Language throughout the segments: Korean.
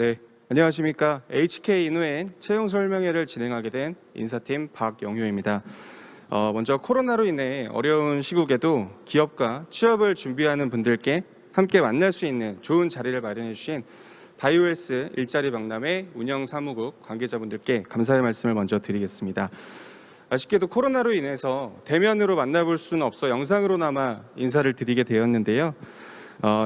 네, 안녕하십니까. HK 이노엔 채용 설명회를 진행하게 된 인사팀 박영효입니다. 먼저 코로나로 인해 어려운 시국에도 기업과 취업을 준비하는 분들께 함께 만날 수 있는 좋은 자리를 마련해 주신 바이오헬스 일자리 박람회 운영사무국 관계자분들께 감사의 말씀을 먼저 드리겠습니다. 아쉽게도 코로나로 인해서 대면으로 만나볼 수는 없어 영상으로나마 인사를 드리게 되었는데요.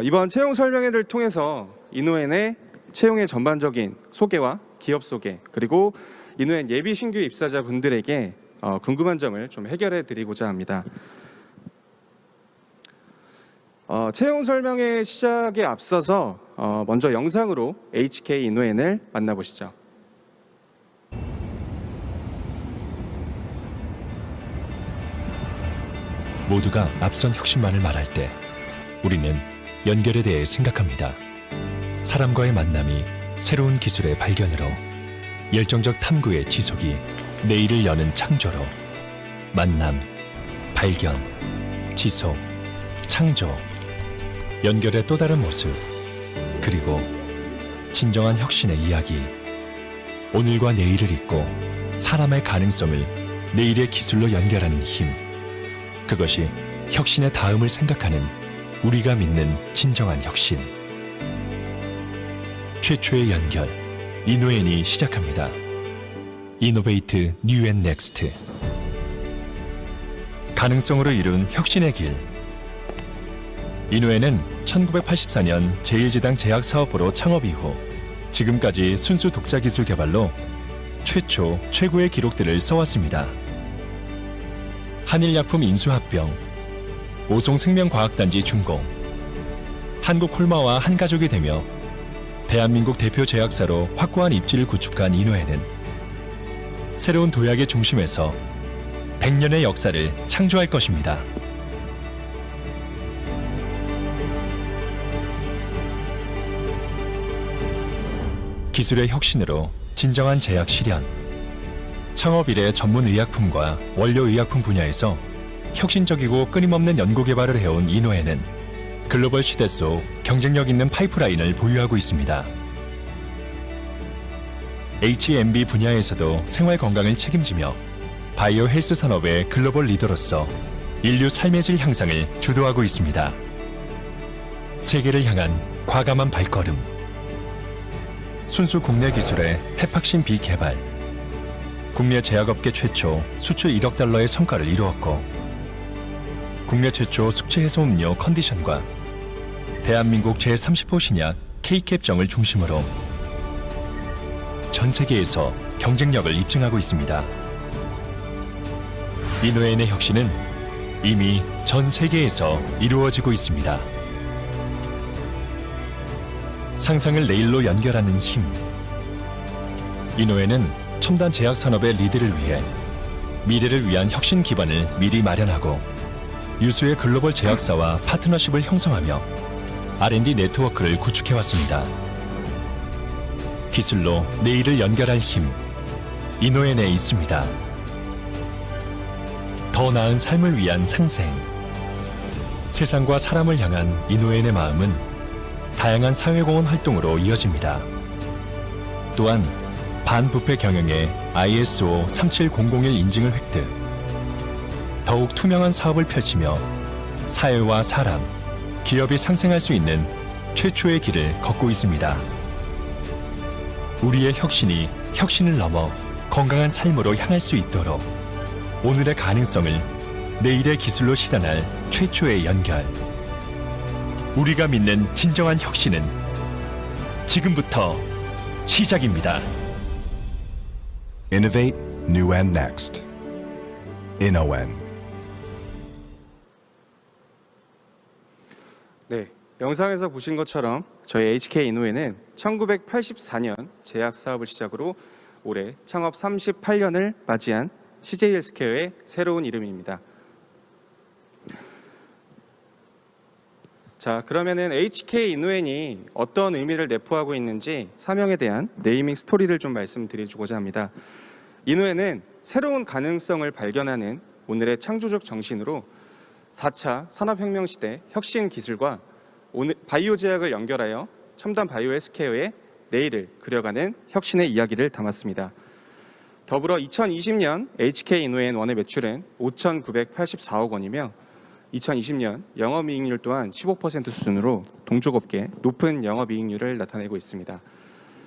이번 채용 설명회를 통해서 이노엔의 채용의 전반적인 소개와 기업 소개, 그리고 이노엔 예비 신규 입사자분들에게 궁금한 점을 좀 해결해 드리고자 합니다. 채용 설명회 시작에 앞서서 먼저 영상으로 HK 이노엔을 만나보시죠. 모두가 앞선 혁신만을 말할 때 우리는 연결에 대해 생각합니다. 사람과의 만남이 새로운 기술의 발견으로, 열정적 탐구의 지속이 내일을 여는 창조로, 만남, 발견, 지속, 창조, 연결의 또 다른 모습, 그리고 진정한 혁신의 이야기. 오늘과 내일을 잇고 사람의 가능성을 내일의 기술로 연결하는 힘. 그것이 혁신의 다음을 생각하는 우리가 믿는 진정한 혁신. 최초의 연결, 이노엔이 시작합니다. 이노베이트 뉴 앤 넥스트. 가능성으로 이룬 혁신의 길. 이노엔은 1984년 제1지당 제약사업부로 창업 이후 지금까지 순수 독자 기술 개발로 최초, 최고의 기록들을 써왔습니다. 한일약품 인수합병, 오송생명과학단지 준공, 한국콜마와 한가족이 되며 대한민국 대표 제약사로 확고한 입지를 구축한 이노엔은 새로운 도약의 중심에서 100년의 역사를 창조할 것입니다. 기술의 혁신으로 진정한 제약 실현. 창업 이래 전문 의약품과 원료 의약품 분야에서 혁신적이고 끊임없는 연구 개발을 해온 이노엔은 글로벌 시대 속 경쟁력 있는 파이프라인을 보유하고 있습니다. H&B 분야에서도 생활 건강을 책임지며 바이오 헬스 산업의 글로벌 리더로서 인류 삶의 질 향상을 주도하고 있습니다. 세계를 향한 과감한 발걸음. 순수 국내 기술의 해팍신 비개발. 국내 제약업계 최초 수출 1억 달러의 성과를 이루었고, 국내 최초 숙취 해소 음료 컨디션과 대한민국 제30호 신약 K캡정을 중심으로 전 세계에서 경쟁력을 입증하고 있습니다. 이노엔의 혁신은 이미 전 세계에서 이루어지고 있습니다. 상상을 내일로 연결하는 힘. 이노엔은 첨단 제약 산업의 리드를 위해 미래를 위한 혁신 기반을 미리 마련하고 유수의 글로벌 제약사와 파트너십을 형성하며 R&D 네트워크를 구축해왔습니다. 기술로 내일을 연결할 힘, 이노엔에 있습니다. 더 나은 삶을 위한 상생. 세상과 사람을 향한 이노엔의 마음은 다양한 사회공헌 활동으로 이어집니다. 또한 반부패 경영의 ISO 37001 인증을 획득. 더욱 투명한 사업을 펼치며 사회와 사람, 기업이 상생할 수 있는 최초의 길을 걷고 있습니다. 우리의 혁신이 혁신을 넘어 건강한 삶으로 향할 수 있도록 오늘의 가능성을 내일의 기술로 실현할 최초의 연결. 우리가 믿는 진정한 혁신은 지금부터 시작입니다. Innovate New and Next. INOEN. 네, 영상에서 보신 것처럼 저희 HK 이노엔은 1984년 제약 사업을 시작으로 올해 창업 38년을 맞이한 CJ 헬스케어의 새로운 이름입니다. 자, 그러면은 HK 이노엔이 어떤 의미를 내포하고 있는지 사명에 대한 네이밍 스토리를 좀 말씀드리고자 합니다. 이노엔은 새로운 가능성을 발견하는 오늘의 창조적 정신으로 4차 산업혁명 시대 혁신 기술과 바이오 제약을 연결하여 첨단 바이오 헬스케어의 내일을 그려가는 혁신의 이야기를 담았습니다. 더불어 2020년 HK인후엔원의 매출은 5,984억 원이며 2020년 영업이익률 또한 15% 수준으로 동족업계 높은 영업이익률을 나타내고 있습니다.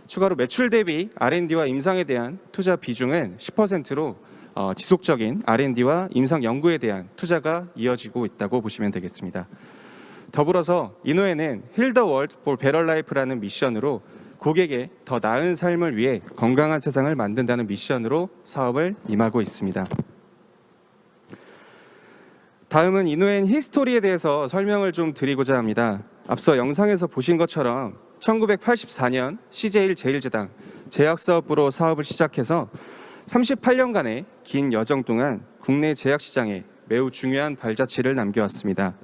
추가로 매출 대비 R&D와 임상에 대한 투자 비중은 10%로 지속적인 R&D와 임상 연구에 대한 투자가 이어지고 있다고 보시면 되겠습니다. 더불어서 인후엔은 Heal the World for Better Life라는 미션으로 고객의 더 나은 삶을 위해 건강한 세상을 만든다는 미션으로 사업을 임하고 있습니다. 다음은 인후엔 히스토리에 대해서 설명을 좀 드리고자 합니다. 앞서 영상에서 보신 것처럼 1984년 CJ 제1제당 제약사업부로 사업을 시작해서 38년간의 긴 여정 동안 국내 제약시장에 매우 중요한 발자취를 남겨왔습니다.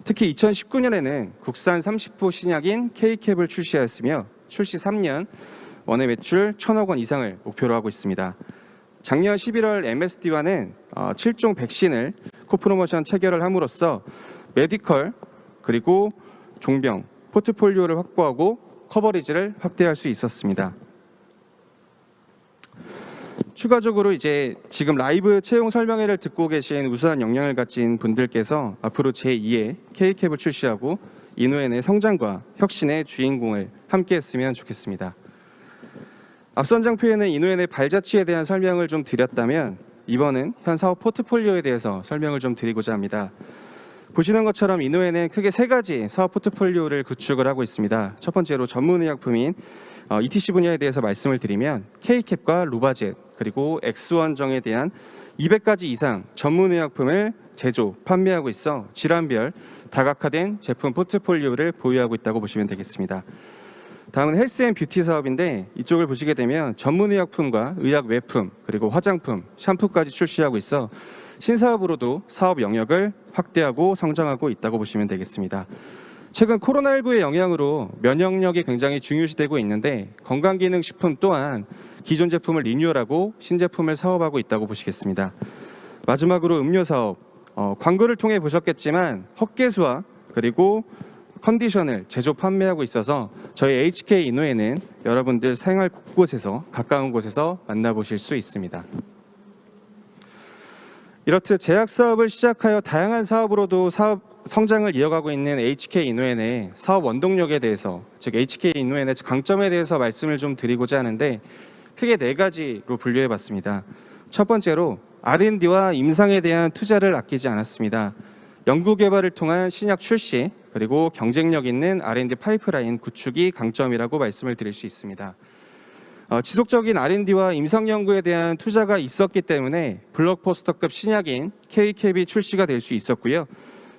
특히 2019년에는 국산 30호 신약인 K캡을 출시하였으며 출시 3년 원의 매출 1,000억 원 이상을 목표로 하고 있습니다. 작년 11월 MSD와는 7종 백신을 코프로모션 체결을 함으로써 메디컬 그리고 종병 포트폴리오를 확보하고 커버리지를 확대할 수 있었습니다. 추가적으로 이제 지금 라이브 채용 설명회를 듣고 계신 우수한 역량을 가진 분들께서 앞으로 제2의 K캡을 출시하고 인후엔의 성장과 혁신의 주인공을 함께했으면 좋겠습니다. 앞선 장표에는 인후엔의 발자취에 대한 설명을 좀 드렸다면 이번은 현 사업 포트폴리오에 대해서 설명을 좀 드리고자 합니다. 보시는 것처럼 인후엔은 크게 세 가지 사업 포트폴리오를 구축을 하고 있습니다. 첫 번째로 전문의약품인 ETC 분야에 대해서 말씀을 드리면 K캡과 루바젯 그리고 X1정에 대한 200가지 이상 전문의약품을 제조, 판매하고 있어 질환별 다각화된 제품 포트폴리오를 보유하고 있다고 보시면 되겠습니다. 다음은 헬스 앤 뷰티 사업인데 이쪽을 보시게 되면 전문의약품과 의약 외품 그리고 화장품, 샴푸까지 출시하고 있어 신사업으로도 사업 영역을 확대하고 성장하고 있다고 보시면 되겠습니다. 최근 코로나19의 영향으로 면역력이 굉장히 중요시되고 있는데 건강기능식품 또한 기존 제품을 리뉴얼하고 신제품을 사업하고 있다고 보시겠습니다. 마지막으로 음료 사업, 광고를 통해 보셨겠지만 헛개수와 그리고 컨디션을 제조 판매하고 있어서 저희 HK인후엔은 여러분들 생활 곳곳에서 가까운 곳에서 만나보실 수 있습니다. 이렇듯 제약 사업을 시작하여 다양한 사업으로도 사업 성장을 이어가고 있는 HK인후엔의 사업 원동력에 대해서 즉 HK인후엔의 강점에 대해서 말씀을 좀 드리고자 하는데 크게 네 가지로 분류해 봤습니다. 첫 번째로 R&D와 임상에 대한 투자를 아끼지 않았습니다. 연구개발을 통한 신약 출시 그리고 경쟁력 있는 R&D 파이프라인 구축이 강점이라고 말씀을 드릴 수 있습니다. 지속적인 R&D와 임상 연구에 대한 투자가 있었기 때문에 블록버스터급 신약인 K캡이 출시가 될 수 있었고요.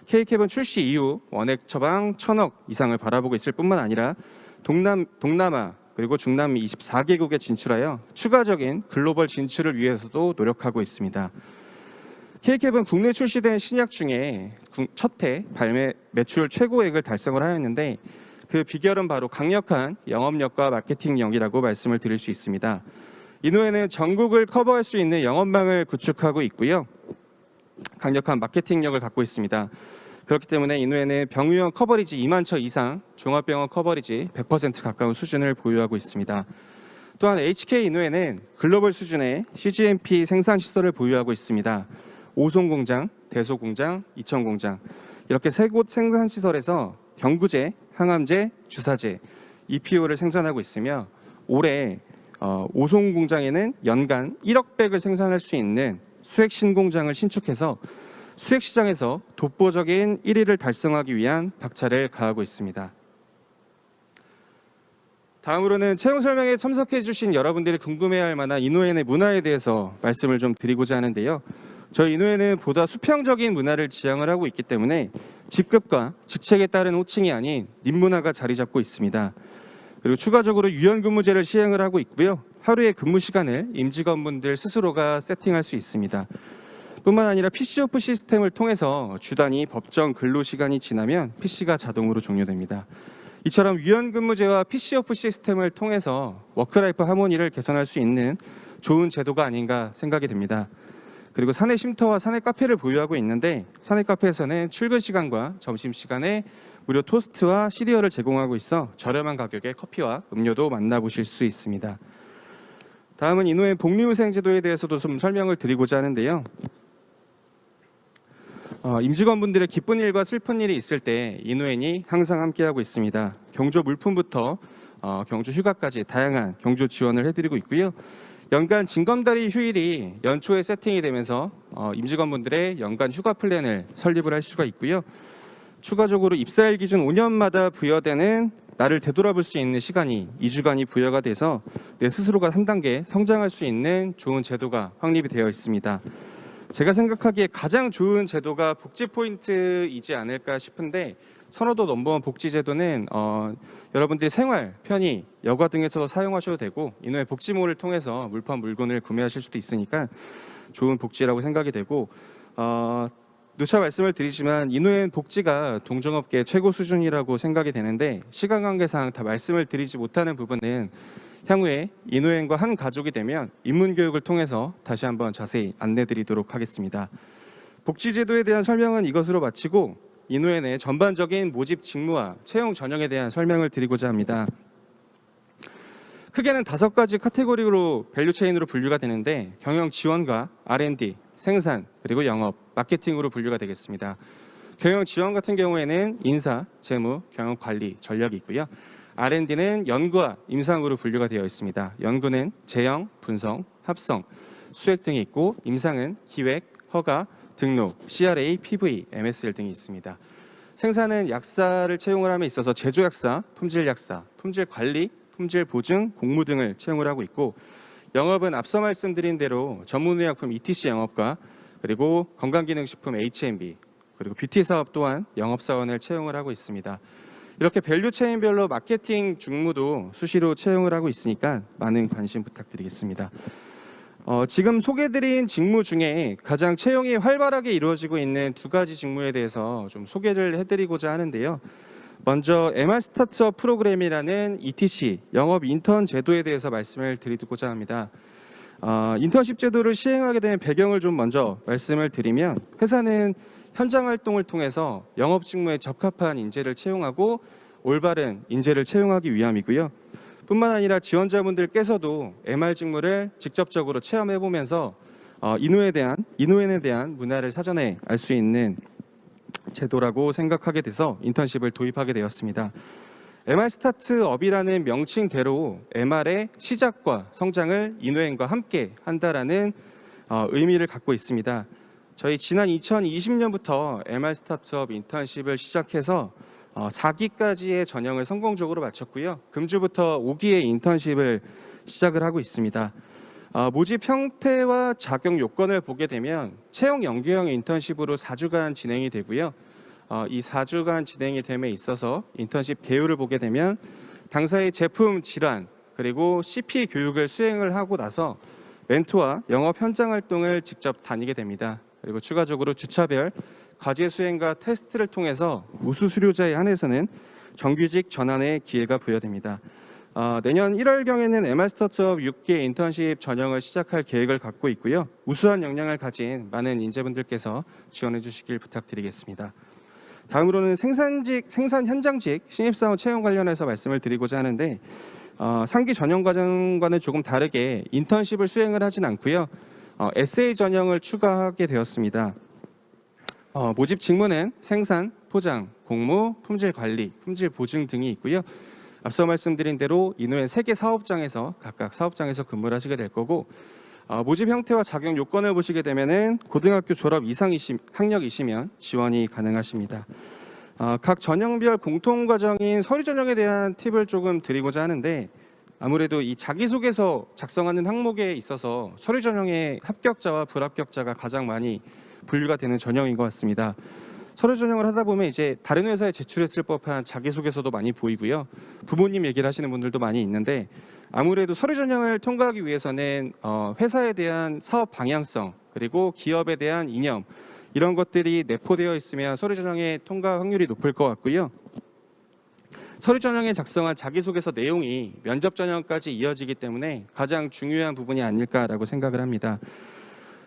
K캡은 출시 이후 원액 처방 1,000억 이상을 바라보고 있을 뿐만 아니라 동남아 그리고 중남미 24개국에 진출하여 추가적인 글로벌 진출을 위해서도 노력하고 있습니다. K캡은 국내 출시된 신약 중에 첫 해 발매 매출 최고액을 달성을 하였는데 그 비결은 바로 강력한 영업력과 마케팅력이라고 말씀을 드릴 수 있습니다. 인후엔은 전국을 커버할 수 있는 영업망을 구축하고 있고요. 강력한 마케팅력을 갖고 있습니다. 그렇기 때문에 인후엔은 병유형 커버리지 2만 처 이상, 종합병원 커버리지 100% 가까운 수준을 보유하고 있습니다. 또한 HK인후엔은 글로벌 수준의 CGMP 생산 시설을 보유하고 있습니다. 오송공장, 대소공장, 이천공장 이렇게 세 곳 생산 시설에서 경구제, 항암제, 주사제, EPO를 생산하고 있으며 올해 오송공장에는 연간 1억 백을 생산할 수 있는 수액 신공장을 신축해서 수액 시장에서 독보적인 1위를 달성하기 위한 박차를 가하고 있습니다. 다음으로는 채용 설명에 참석해 주신 여러분들이 궁금해할 만한 인후엔의 문화에 대해서 말씀을 좀 드리고자 하는데요. 저희 인후엔은 보다 수평적인 문화를 지향을 하고 있기 때문에 직급과 직책에 따른 호칭이 아닌 님문화가 자리 잡고 있습니다. 그리고 추가적으로 유연근무제를 시행을 하고 있고요. 하루의 근무 시간을 임직원분들 스스로가 세팅할 수 있습니다. 뿐만 아니라 PC오프 시스템을 통해서 주단위 법정 근로시간이 지나면 PC가 자동으로 종료됩니다. 이처럼 유연근무제와 PC오프 시스템을 통해서 워크라이프 하모니를 개선할 수 있는 좋은 제도가 아닌가 생각이 됩니다. 그리고 사내 쉼터와 사내 카페를 보유하고 있는데 사내 카페에서는 출근 시간과 점심 시간에 무료 토스트와 시리얼을 제공하고 있어 저렴한 가격에 커피와 음료도 만나보실 수 있습니다. 다음은 인후엔 복리후생 제도에 대해서도 좀 설명을 드리고자 하는데요. 임직원분들의 기쁜 일과 슬픈 일이 있을 때 인후엔이 항상 함께하고 있습니다. 경조 물품부터 경조 휴가까지 다양한 경조 지원을 해드리고 있고요. 연간 징검다리 휴일이 연초에 세팅이 되면서 임직원분들의 연간 휴가 플랜을 설립을 할 수가 있고요. 추가적으로 입사일 기준 5년마다 부여되는 나를 되돌아볼 수 있는 시간이 2주간이 부여가 돼서 내 스스로가 한 단계 성장할 수 있는 좋은 제도가 확립이 되어 있습니다. 제가 생각하기에 가장 좋은 제도가 복지 포인트이지 않을까 싶은데 선호도 넘버원 복지 제도는 여러분들이 생활, 편의, 여가 등에서 사용하셔도 되고 인후에 복지몰을 통해서 물건을 구매하실 수도 있으니까 좋은 복지라고 생각이 되고 누차 말씀을 드리지만 인후엔 복지가 동종업계 최고 수준이라고 생각이 되는데 시간 관계상 다 말씀을 드리지 못하는 부분은 향후에 인후엔과 한 가족이 되면 입문교육을 통해서 다시 한번 자세히 안내드리도록 하겠습니다. 복지제도에 대한 설명은 이것으로 마치고 인후엔의 전반적인 모집 직무와 채용 전형에 대한 설명을 드리고자 합니다. 크게는 5가지 카테고리로 밸류체인으로 분류가 되는데 경영 지원과 R&D, 생산, 그리고 영업, 마케팅으로 분류가 되겠습니다. 경영 지원 같은 경우에는 인사, 재무, 경영 관리, 전략이 있고요. R&D는 연구와 임상으로 분류가 되어 있습니다. 연구는 제형, 분석, 합성, 수액 등이 있고 임상은 기획, 허가, 등록, CRA, PV, MSL 등이 있습니다. 생산은 약사를 채용을 함에 있어서 제조약사, 품질약사, 품질관리, 품질보증, 공무 등을 채용을 하고 있고 영업은 앞서 말씀드린 대로 전문의약품 ETC 영업과 그리고 건강기능식품 H&B 그리고 뷰티 사업 또한 영업사원을 채용을 하고 있습니다. 이렇게 밸류체인별로 마케팅 직무도 수시로 채용을 하고 있으니까 많은 관심 부탁드리겠습니다. 지금 소개드린 직무 중에 가장 채용이 활발하게 이루어지고 있는 2가지 직무에 대해서 좀 소개를 해드리고자 하는데요. 먼저 MR 스타트업 프로그램이라는 ETC 영업 인턴 제도에 대해서 말씀을 드리고자 합니다. 인턴십 제도를 시행하게 된 배경을 좀 먼저 말씀을 드리면 회사는 현장 활동을 통해서 영업 직무에 적합한 인재를 채용하고 올바른 인재를 채용하기 위함이고요. 뿐만 아니라 지원자분들께서도 MR 직무를 직접적으로 체험해 보면서 인후엔에 대한 문화를 사전에 알 수 있는 제도라고 생각하게 돼서 인턴십을 도입하게 되었습니다. MR 스타트업이라는 명칭대로 MR의 시작과 성장을 인후엔과 함께 한다라는 의미를 갖고 있습니다. 저희 지난 2020년부터 MR 스타트업 인턴십을 시작해서 4기까지의 전형을 성공적으로 마쳤고요. 금주부터 5기의 인턴십을 시작을 하고 있습니다. 모집 형태와 자격 요건을 보게 되면 채용 연계형 인턴십으로 4주간 진행이 되고요. 이 4주간 진행이 됨에 있어서 인턴십 개요를 보게 되면 당사의 제품 질환 그리고 CP 교육을 수행을 하고 나서 멘토와 영업 현장 활동을 직접 다니게 됩니다. 그리고 추가적으로 주차별 과제 수행과 테스트를 통해서 우수 수료자에 한해서는 정규직 전환의 기회가 부여됩니다. 내년 1월경에는 MR 스타트업 6개 인턴십 전형을 시작할 계획을 갖고 있고요. 우수한 역량을 가진 많은 인재분들께서 지원해 주시길 부탁드리겠습니다. 다음으로는 생산 현장직 신입사원 채용 관련해서 말씀을 드리고자 하는데 상기 전형 과정과는 조금 다르게 인턴십을 수행을 하진 않고요. SA 전형을 추가하게 되었습니다. 모집 직무는 생산, 포장, 공무, 품질 관리, 품질 보증 등이 있고요. 앞서 말씀드린 대로 인후엔 3개 사업장에서 각각 사업장에서 근무를 하시게 될 거고 모집 형태와 자격 요건을 보시게 되면은 고등학교 졸업 이상 학력이시면 지원이 가능하십니다. 각 전형별 공통 과정인 서류 전형에 대한 팁을 조금 드리고자 하는데 아무래도 이 자기소개서 작성하는 항목에 있어서 서류 전형의 합격자와 불합격자가 가장 많이 분류가 되는 전형인 것 같습니다. 서류 전형을 하다 보면 이제 다른 회사에 제출했을 법한 자기소개서도 많이 보이고요. 부모님 얘기를 하시는 분들도 많이 있는데 아무래도 서류 전형을 통과하기 위해서는 회사에 대한 사업 방향성 그리고 기업에 대한 이념 이런 것들이 내포되어 있으면 서류 전형의 통과 확률이 높을 것 같고요. 서류 전형에 작성한 자기소개서 내용이 면접 전형까지 이어지기 때문에 가장 중요한 부분이 아닐까라고 생각을 합니다.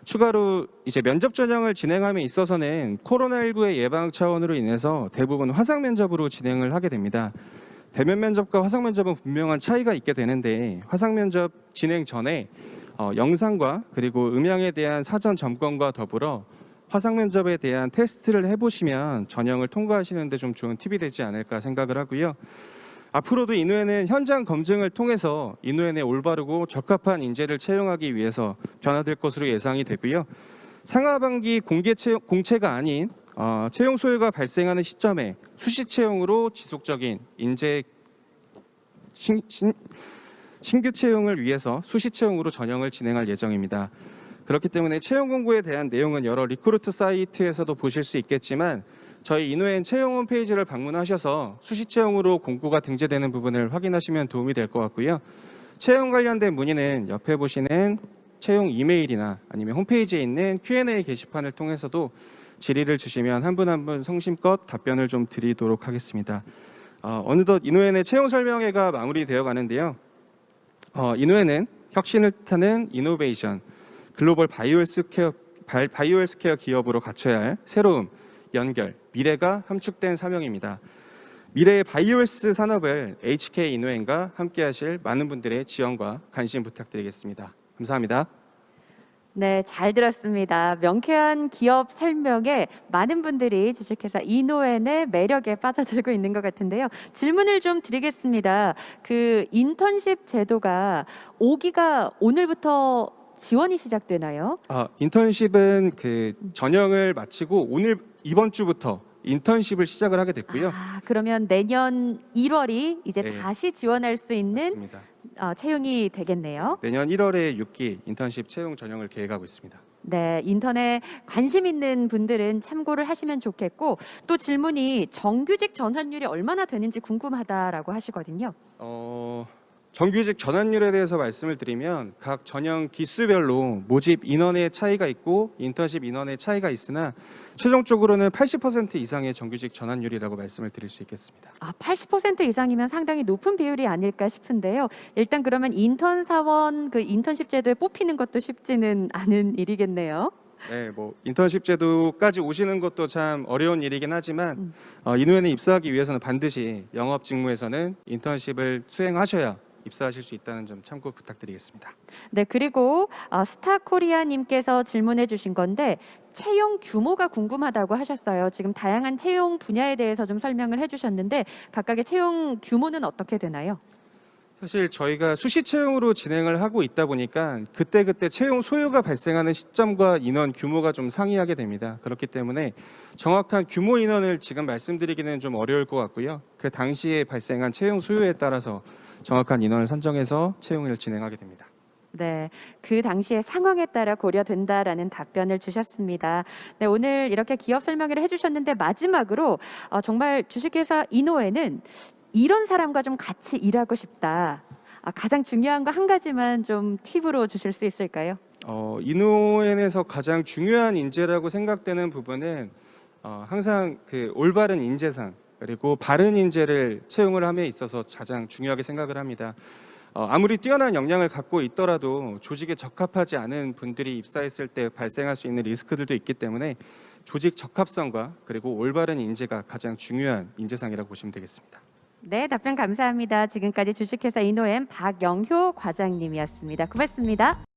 추가로 이제 면접 전형을 진행함에 있어서는 코로나19의 예방 차원으로 인해서 대부분 화상 면접으로 진행을 하게 됩니다. 대면 면접과 화상 면접은 분명한 차이가 있게 되는데 화상 면접 진행 전에 영상과 그리고 음향에 대한 사전 점검과 더불어 화상 면접에 대한 테스트를 해보시면 전형을 통과하시는 데 좀 좋은 팁이 되지 않을까 생각을 하고요. 앞으로도 인후에는 현장 검증을 통해서 인후엔에 올바르고 적합한 인재를 채용하기 위해서 변화될 것으로 예상이 되고요. 상하반기 공채가 아닌 채용 소요가 발생하는 시점에 수시 채용으로 지속적인 인재 신규 채용을 위해서 수시 채용으로 전형을 진행할 예정입니다. 그렇기 때문에 채용 공고에 대한 내용은 여러 리크루트 사이트에서도 보실 수 있겠지만 저희 인후엔 채용 홈페이지를 방문하셔서 수시 채용으로 공고가 등재되는 부분을 확인하시면 도움이 될 것 같고요. 채용 관련된 문의는 옆에 보시는 채용 이메일이나 아니면 홈페이지에 있는 Q&A 게시판을 통해서도 질의를 주시면 한 분 한 분 성심껏 답변을 좀 드리도록 하겠습니다. 어느덧 인후엔의 채용 설명회가 마무리되어 가는데요. 인후엔은 혁신을 뜻하는 이노베이션, 글로벌 바이오헬스케어 기업으로 갖춰야 할 새로움, 연결, 미래가 함축된 사명입니다. 미래의 바이오헬스 산업을 HK 인후엔과 함께하실 많은 분들의 지원과 관심 부탁드리겠습니다. 감사합니다. 네, 잘 들었습니다. 명쾌한 기업 설명에 많은 분들이 주식회사 인후엔의 매력에 빠져들고 있는 것 같은데요. 질문을 좀 드리겠습니다. 그 인턴십 제도가 5기가 오늘부터 지원이 시작되나요? 인턴십은 그 전형을 마치고 이번 주부터 인턴십을 시작을 하게 됐고요. 그러면 내년 1월이 이제 네. 다시 지원할 수 있는 맞습니다. 채용이 되겠네요. 내년 1월에 6기 인턴십 채용 전형을 계획하고 있습니다. 네, 인턴에 관심 있는 분들은 참고를 하시면 좋겠고 또 질문이 정규직 전환율이 얼마나 되는지 궁금하다라고 하시거든요. 정규직 전환율에 대해서 말씀을 드리면 각 전형 기수별로 모집 인원의 차이가 있고 인턴십 인원의 차이가 있으나 최종적으로는 80% 이상의 정규직 전환율이라고 말씀을 드릴 수 있겠습니다. 80% 이상이면 상당히 높은 비율이 아닐까 싶은데요. 일단 그러면 인턴 사원 그 인턴십 제도에 뽑히는 것도 쉽지는 않은 일이겠네요. 네, 인턴십 제도까지 오시는 것도 참 어려운 일이긴 하지만 인후엔에 입사하기 위해서는 반드시 영업 직무에서는 인턴십을 수행하셔야 입사하실 수 있다는 점 참고 부탁드리겠습니다. 네, 그리고 스타코리아님께서 질문해 주신 건데 채용 규모가 궁금하다고 하셨어요. 지금 다양한 채용 분야에 대해서 좀 설명을 해주셨는데 각각의 채용 규모는 어떻게 되나요? 사실 저희가 수시 채용으로 진행을 하고 있다 보니까 그때그때 채용 소요가 발생하는 시점과 인원 규모가 좀 상이하게 됩니다. 그렇기 때문에 정확한 규모 인원을 지금 말씀드리기는 좀 어려울 것 같고요. 그 당시에 발생한 채용 소요에 따라서 정확한 인원을 선정해서 채용을 진행하게 됩니다. 네, 그 당시의 상황에 따라 고려된다라는 답변을 주셨습니다. 네, 오늘 이렇게 기업 설명회를 해주셨는데 마지막으로 정말 주식회사 인후엔은 이런 사람과 좀 같이 일하고 싶다. 가장 중요한 거 한 가지만 좀 팁으로 주실 수 있을까요? 인후엔에서 가장 중요한 인재라고 생각되는 부분은 항상 그 올바른 인재상 그리고 바른 인재를 채용을 함에 있어서 가장 중요하게 생각을 합니다. 아무리 뛰어난 역량을 갖고 있더라도 조직에 적합하지 않은 분들이 입사했을 때 발생할 수 있는 리스크들도 있기 때문에 조직 적합성과 그리고 올바른 인재가 가장 중요한 인재상이라고 보시면 되겠습니다. 네, 답변 감사합니다. 지금까지 주식회사 인후엔 박영효 과장님이었습니다. 고맙습니다.